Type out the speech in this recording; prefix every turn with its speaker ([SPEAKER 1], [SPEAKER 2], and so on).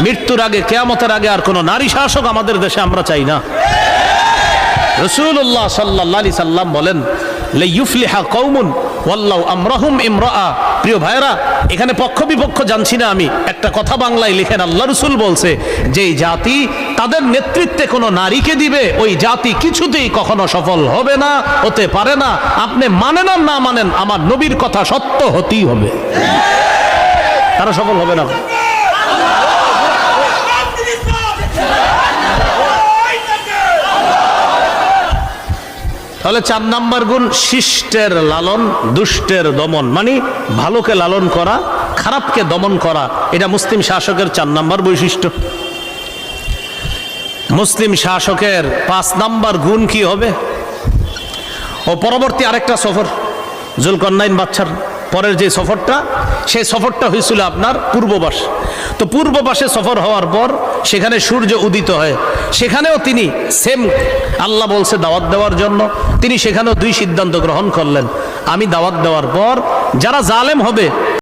[SPEAKER 1] মৃত্যুর আগে, কিয়ামতের আগে আর কোনো নারী শাসক আমাদের দেশে আমরা চাই না। রাসূলুল্লাহ সাল্লাল্লাহু আলাইহি সাল্লাম বলেন, লা ইউফলিহা কওমুন ওয়াল্লাহু আমরাহুম ইমরাআ। প্রিয় ভাইরা, এখানে পক্ষ বিপক্ষ জানছি না আমি, একটা কথা বাংলায় লিখেন, আল্লাহ রাসূল বলছে, যেই জাতি তাদের নেতৃত্বে কোনো নারীকে দিবে, ওই জাতি কিছুতেই কখনো সফল হবে না, হতে পারে না। আপনি মানেন আর না মানেন, আমার নবীর কথা সত্য হতেই হবে, তারা সফল হবে না। তাহলে 4 নাম্বার গুণ, শিষ্টের লালন, দুষ্টের দমন, মানে ভালোকে লালন করা, খারাপকে দমন করা। এটা মুসলিম শাসকের 4 নাম্বার বৈশিষ্ট্য। মুসলিম শাসকের 5 নাম্বার গুণ কি হবে? ও পরবর্তী আরেকটা সফর, জুলকারনাইন বাদশার পরের যে সফরটা, সেই সফরটা হয়েছিল আপনার পূর্ববাস। তো পূর্ববাসে সফর হওয়ার পর সেখানে সূর্য উদিত হয়, সেখানেও তিনি সেম, আল্লাহ বলছে দাওয়াত দেওয়ার জন্য, তিনি সেখানেও 2 সিদ্ধান্ত গ্রহণ করলেন। আমি দাওয়াত দেওয়ার পর যারা জালেম হবে